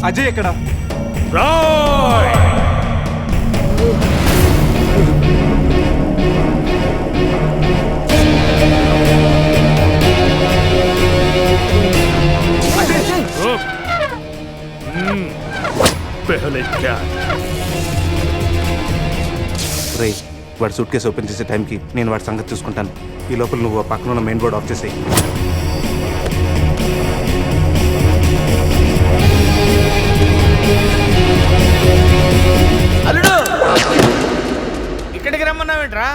అజయ్ ఎక్కడ? రే, వాడి suit case open చేసే టైంకి నేను వాడి సంగతి చూసుకుంటాను. ఈ లోపల నువ్వు పక్కన ఉన్న మెయిన్ బోర్డ్ ఆఫ్ చేసేయి. అల్లుడు, ఇక్కడికి రమ్మన్నావేంట్రా?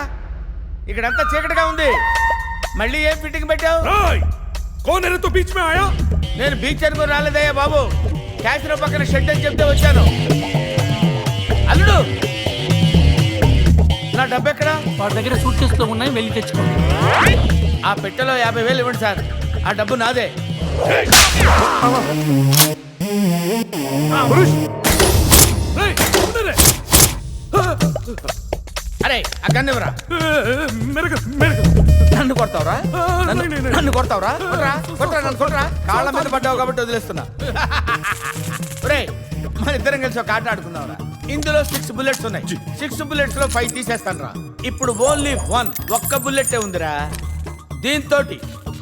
ఇక్కడంతా చీకటిగా ఉంది. మళ్ళీ ఏం ఫిట్టింగ్ పెట్టావు? నేను బీచ్ అనుకుని రాలేదయ్యా బాబు. క్యాసినో పక్కన షెడ్ అని చెప్తే వచ్చాను. అల్లుడు, నా డబ్బు ఎక్కడ? వాడి దగ్గర సూట్ కేసులో ఉన్నాయి, వెళ్ళి తెచ్చుకోండి. ఆ పెట్టెలో 50,000 ఇవ్వండి సార్. ఆ డబ్బు నాదే. అరే ఆ గన్ను ఇవ్వరా. నన్ను కొడతావురా? నన్ను కొడతావురా? కొట్రా నన్ను కొట్రా. కాళ్ళ మీద పడ్డావు కాబట్టి వదిలేస్తున్నా. మన ఇద్దరం కలిసి ఒక ఆట ఆడుకుందాంరా. ఇందులో 6 బుల్లెట్స్ ఉన్నాయి. 6 బుల్లెట్స్ లో 5 తీసేస్తాను రా. ఇప్పుడు ఓన్లీ 1 ఒక్క బుల్లెట్టే ఉందిరా. దీంతో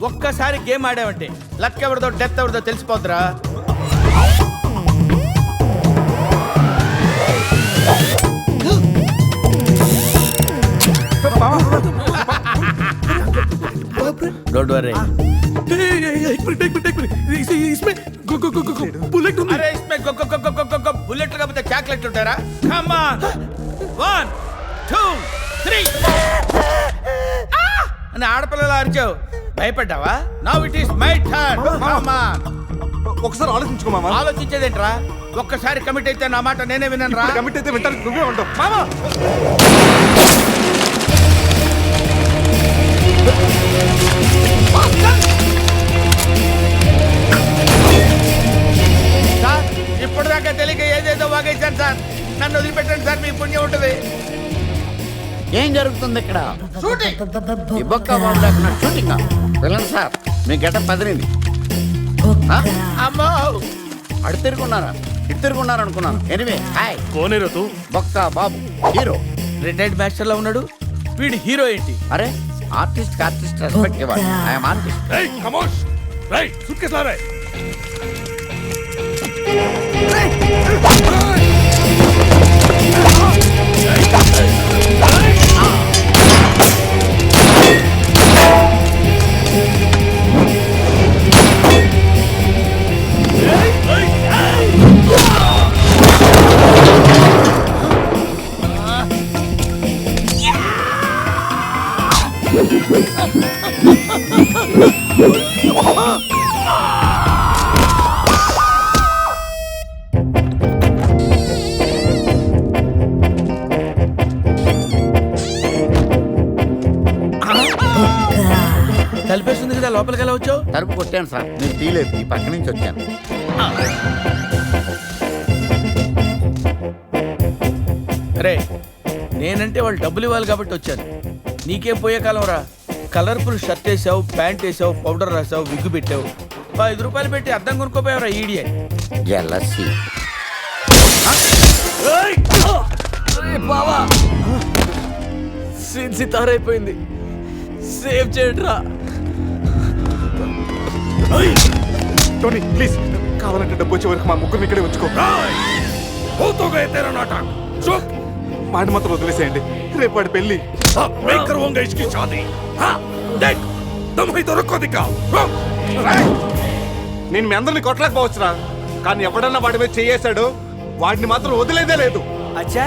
ఒక్కసారి గేమ్ ఆడావంటే లక్ ఎవరిదో డెత్ ఎవరిదో తెలిసిపోద్దురా. Don't worry. एक इसमें बुलेट ఉంది. अरे इसमें बुलेट का चॉकलेट ఉంటారా? कम ऑन 1 2 3 అని ఆడపిల్లలు అరిచావు. భయపడ్డావా? Now it is my turn. మామా ఒకసారి ఆలోచించుకో మామా. ఆలోచించేదేంట్రా? ఒక్కసారి కమిట్ అయితే నా మాట నేనే వినను రా. కమిట్ అయితే వింటాను, నువ్వే ఉంటావు మామా. సార్ ఇప్పటిదాకా తెలియక ఏదేదో వాగేశాను సార్. నన్ను వదిలిపెట్టండి సార్, మీ పుణ్యం ఉంటుంది. ఏం జరుగుతుంది ఇక్కడ? షూటింగ్. ఈ బొక్క షూటింగ్ వెళ్ళండి సార్. మీ గడ్డ పదిరింది. అమ్మో, అడు తిరుగున్నారా ఇటు తిరుగున్నారు అనుకున్నాను. Anyway hi. కోనేరు తూ బొక్క బాబు హీరో. రిటైర్డ్ మాస్టర్ లో ఉన్నాడు వీడి. హీరో ఏంటి? అరే ఆర్టిస్ట్ రెస్పెక్ట్ ఇవ్వాలి. I'm artist. రేయ్ ఖమోష్. రేయ్ సూట్కేస్ లా రే. కలిపేస్తుంది కదా, లోపలికి ఎలా వచ్చావు? తలుపు కొట్టాను సార్, నేను తీయలేదు. ఈ పక్క నుంచి వచ్చాను. అరే నేనంటే వాళ్ళు డబ్బులు ఇవ్వాలి కాబట్టి వచ్చాను. నీకేం పోయే కాలం రా. కలర్ఫుల్ షర్ట్ వేసావు, ప్యాంట్ వేసావు, పౌడర్ రాసావు, విగ్గు పెట్టావు. 5 రూపాయలు పెట్టి అద్దం కొనుక్కోపోయావురా ఈడియే. జెలసీ. బావా సీన్ సితారైపోయింది, సేవ్ చేయట్రా. టోనీ ప్లీజ్, కావాలంటే డబ్బు వచ్చే వరకు మా ముగ్గురిని ఇక్కడే ఉంచుకో. మాట మాత్రం వదిలేసేయండి. రేపు వాడి పెళ్లి. నేను మీ అందరిని కొట్టలేకపోవచ్చురా, కానీ ఎవడన్నా వాడి మీద చేయేశాడు వాడిని మాత్రం వదిలేదే లేదు. అచ్చా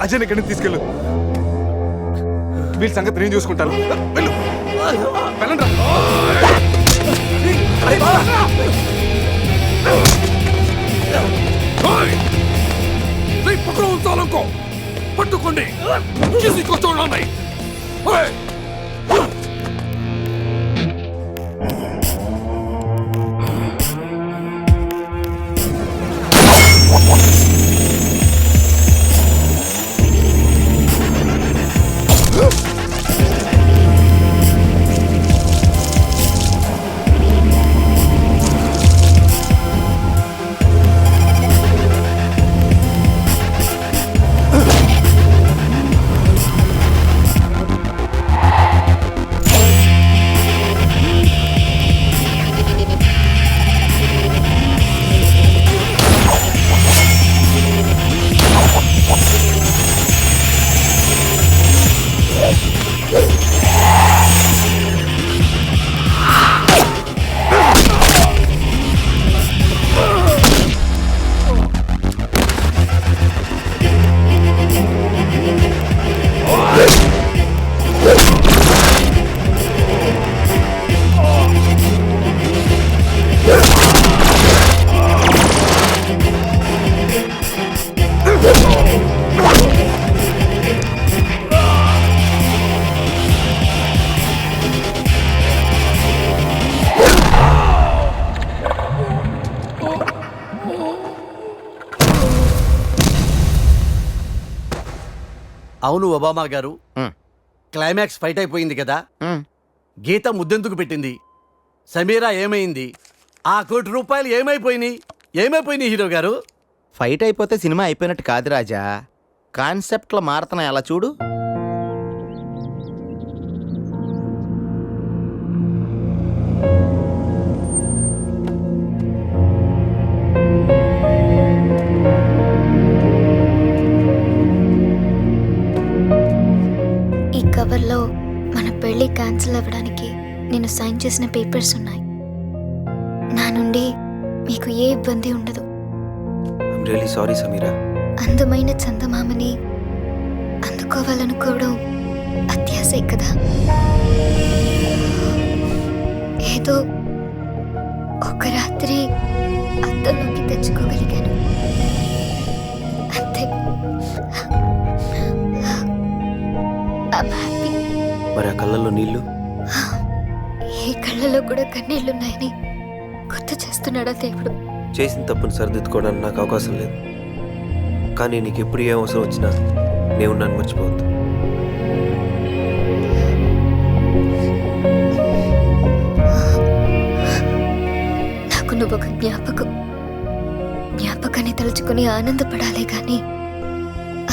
అజయ్ ఇక్కడి నుంచి తీసుకెళ్ళు. వీళ్ళ సంగతి నేను చూసుకుంటాను. వెళ్ళు వెళ్ళండి. सालों को पट्टुकोंडी किसी को छोड़ना नहीं। ओए! అవును ఒబామా గారు, క్లైమాక్స్ ఫైట్ అయిపోయింది కదా, గీత ముద్దెందుకు పెట్టింది, సమీరా ఏమైంది, ఆ ₹1 ఏమైపోయినాయి హీరో గారు? ఫైట్ అయిపోతే సినిమా అయిపోయినట్టు కాదు రాజా, కాన్సెప్ట్లో మారుతున్నాయి అలా చూడు. ఈ కవర్లో మన పెళ్లి క్యాన్సిల్ అవ్వడానికి నేను సైన్ చేసిన పేపర్స్ ఉన్నాయి. నా నుండి మీకు ఏ ఇబ్బంది ఉండదు. I'm really sorry Sameera. అందమైన చందమామని అందుకోవాలనుకోవడం అత్యాశే కదా. ఏదో ఒక రాత్రి అద్దంలోకి తెచ్చుకోగలిగాను అంతే. I'm happy. మరి ఆ కళ్ళల్లో నీళ్లు? ఈ కళ్ళలో కూడా కన్నీళ్లున్నాయని గుర్తు చేస్తున్నాడా దేవుడు? చేసిన తప్పును సరిదిద్దుకోవడానికి నాకు అవకాశం లేదు, కానీ నీకు ఎప్పుడు ఏ అవసరం వచ్చినా నేను నన్ను మర్చిపోవద్దు. నాకు నువ్వు ఒక జ్ఞాపకాన్ని తలుచుకుని ఆనందపడాలి కానీ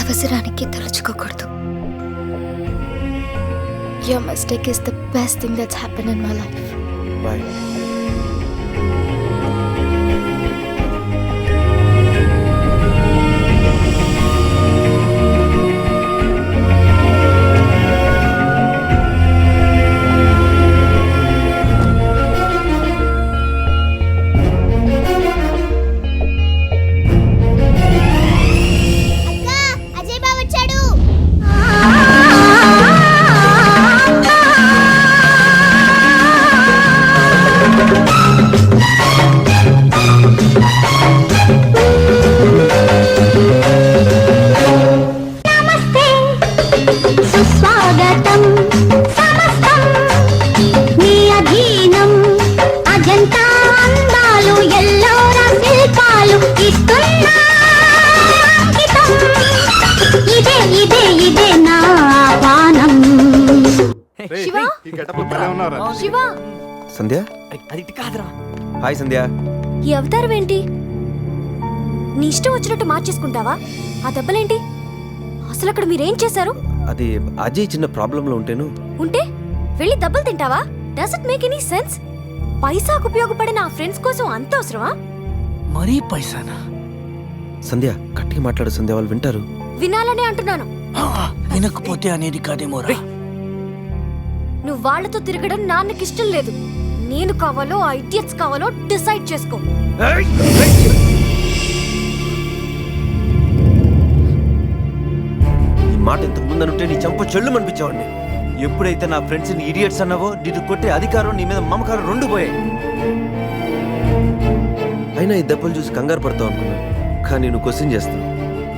అవసరానికి తలుచుకోకూడదు. Your mistake is the best thing that's happened in my life. Bye. Sandhya, అది కాదురా. హాయ్ సంధ్య. ఈ అవతారం ఏంటి? నీ ఇష్టం వచ్చినట్టు మార్చేసుకుంటావా? ఆ దెబ్బలేంటి? అసలు అక్కడ మీరేం చేశారు? అది అజయ్ చిన్న ప్రాబ్లంలో ఉంటే వెళ్ళి దెబ్బలు తింటావా? Does it make any sense? పైసాకు ఉపయోగపడిన ఆ ఫ్రెండ్స్ కోసం అంత అవసరమా? మరీ పైసానా? సంధ్య గట్టిగా మాట్లాడు సంధ్య, వాళ్ళు వింటారు. వినాలనే అంటున్నాను. వినకపోతే అనేది కాదేమోరా. నువ్వు వాళ్ళతో తిరగడం నాన్నకి ఇష్టం లేదు. నేను కావాలో ఆ ఇడియట్స్ కావాలో డిసైడ్ చేసుకో. ఈ మాట ఇంతకు ముందు అనుంటే నీ చంప చెల్లు అనిపించేవాడిని. ఎప్పుడైతే నా ఫ్రెండ్స్ ని ఇడియట్స్ అన్నావో, నిన్ను కొట్టే అధికారం, నీ మీద మమకారం రెండు పోయాయి. అయినా ఈ దెబ్బలు చూసి కంగారు పడతావు అనుకున్నాను, కానీ నువ్వు క్వశ్చన్ చేస్తున్నావు.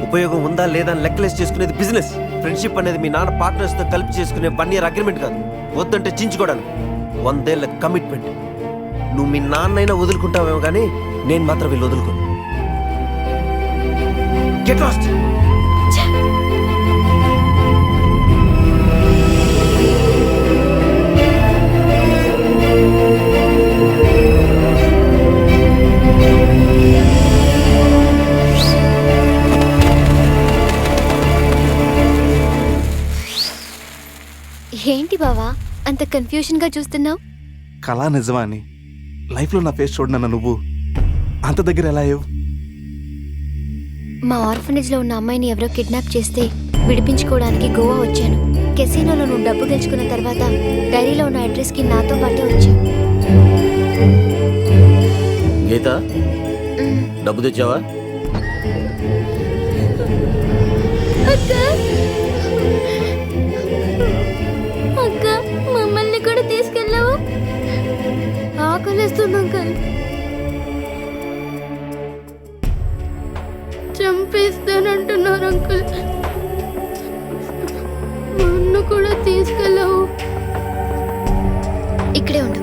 ఉపయోగం ఉందా లేదా అని లెక్కలేసి చేసుకునేది బిజినెస్. ఫ్రెండ్షిప్ అనేది మీ నాన్న పార్ట్నర్స్తో కలిపి చేసుకునే 1 year అగ్రిమెంట్ కాదు. వద్దంటే చించుకోవడానికి 100 ఏళ్ల కమిట్మెంట్. నువ్వు మీ నాన్నైనా వదులుకుంటావేమో కానీ నేను మాత్రం వీళ్ళు వదులుకోను. Get lost. ఏంటి బావా అంత కన్ఫ్యూజన్ గా చూస్తున్నావు? కళా నిజమా అని లైఫ్లో నా ఫేస్ చూడనన్న నువ్వు అంత దగ్గర ఎలా అయ్యావు? మా ఆర్ఫనేజ్ లో ఉన్న అమ్మాయిని ఎవరో కిడ్నాప్ చేస్తే విడిపించుకోవడానికి గోవా వచ్చాను. కెసినోలో నువ్వు డబ్బు గెలుచుకున్న తర్వాత డైరీలో ఉన్న అడ్రస్ కి నాతో పాటే వచ్చావు. గీత, డబ్బు తెచ్చావా? అక్క మమ్మల్ని కూడా తీసుకెళ్ళావు. ఆకలిస్తుంది అంకల్. చంపేస్తానంటున్నారు అంకుల్. నన్ను కూడా తీసుకెళ్ళావు. ఇక్కడే ఉండు.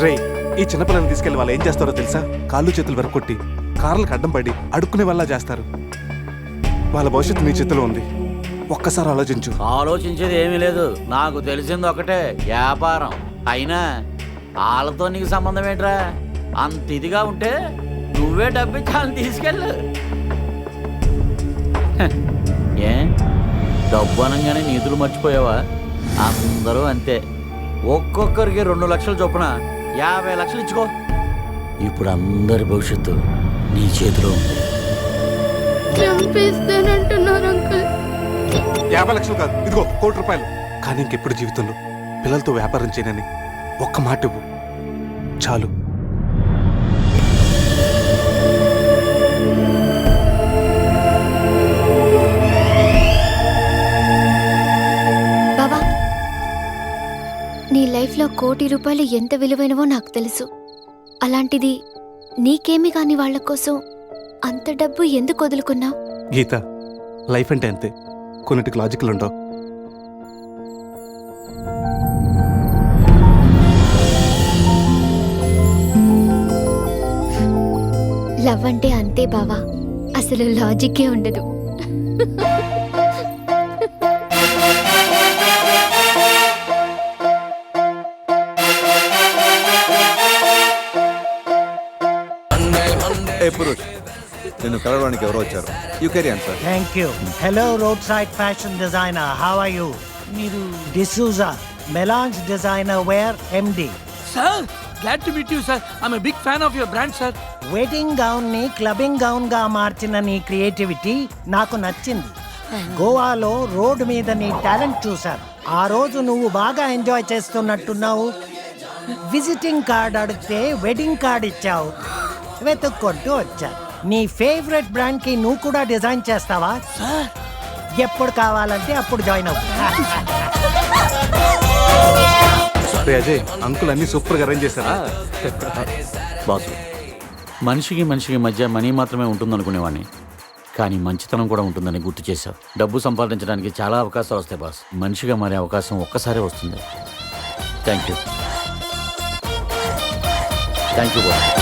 రే, ఈ చిన్నపిల్లల్ని తీసుకెళ్లి వాళ్ళు ఏం చేస్తారో తెలుసా? కాళ్ళు చేతులు వెరకొట్టి కార్లకు అడ్డం పడి అడుక్కునే వాళ్ళ చేస్తారు. వాళ్ళ భవిష్యత్తు నీ చేతిలో ఉంది. ఒక్కసారి ఆలోచించు. ఆలోచించేది ఏమీ లేదు. నాకు తెలిసింది ఒకటే, వ్యాపారం. అయినా వాళ్ళతో నీకు సంబంధం ఏంట్రా? అంత ఇదిగా ఉంటే నువ్వే డబ్బిచ్చాలని తీసుకెళ్ళు. ఏ డబ్బు అనగానే నీతులు మర్చిపోయావా? అందరూ అంతే. ఒక్కొక్కరికి 2 లక్షల చొప్పున 50 లక్షలు ఇచ్చుకో. ఇప్పుడు అందరి భవిష్యత్తు నీ చేతిలో ఉంది. చంపేస్తానంటున్నారు అంకుల్. 50 లక్షలు కాదు, ఇదిగో 1 కోటి రూపాయలు. కానీ ఇంకెప్పుడు జీవితంలో పిల్లలతో వ్యాపారం చేయనని ఒక్క మాట ఇవ్వు చాలు. బాబా, నీ లైఫ్లో 1 కోటి రూపాయలు ఎంత విలువైనవో నాకు తెలుసు. అలాంటిది నీకేమి కాని వాళ్ళ కోసం అంత డబ్బు ఎందుకు వదులుకున్నావు? గీత, లైఫ్ అంటే అంతే, కొన్నిటికి లాజికల్ ఉండవు. లవ్ అంటే అంతే బావా, అసలు లాజిక్కే ఉండదు. పురుష్, నిన్ను కలవడానికి ఎవరో వచ్చారు. You carry on sir. Thank you. Hello road side fashion designer, how are you? మీరు డిసూజా మెలాన్స్ designer wear MD. Sir, glad to meet you sir. I'm a big fan of your brand sir. Wedding gown ని clubbing gown గా మార్చిన నీ creativity నాకు నచ్చింది. గోవాలో road మీద నీ టాలెంట్ చూశాను. ఆ రోజు నువ్వు బాగా ఎంజాయ్ చేస్తున్నట్టున్నావు. విజిటింగ్ కార్డ్ అడిగితే వెడ్డింగ్ కార్డ్ ఇచ్చావు. వెతుక్కుంటూ వచ్చా. నీ ఫేవరెట్ బ్రాండ్ కి నువ్వు కూడా డిజైన్ చేస్తావా? ఎప్పుడు కావాలంటే అప్పుడు జాయిన్ అవ్వు. అజయ్, అంకుల్ అన్ని సూపర్ గా అరేంజ్ చేశారా? బాసు, మనిషికి మనిషికి మధ్య మనీ మాత్రమే ఉంటుందనుకునేవాడిని, కానీ మంచితనం కూడా ఉంటుందని గుర్తు చేశావు. డబ్బు సంపాదించడానికి చాలా అవకాశాలు వస్తాయి బాస్. మనిషిగా మారే అవకాశం ఒక్కసారే వస్తుంది. Thank you boss.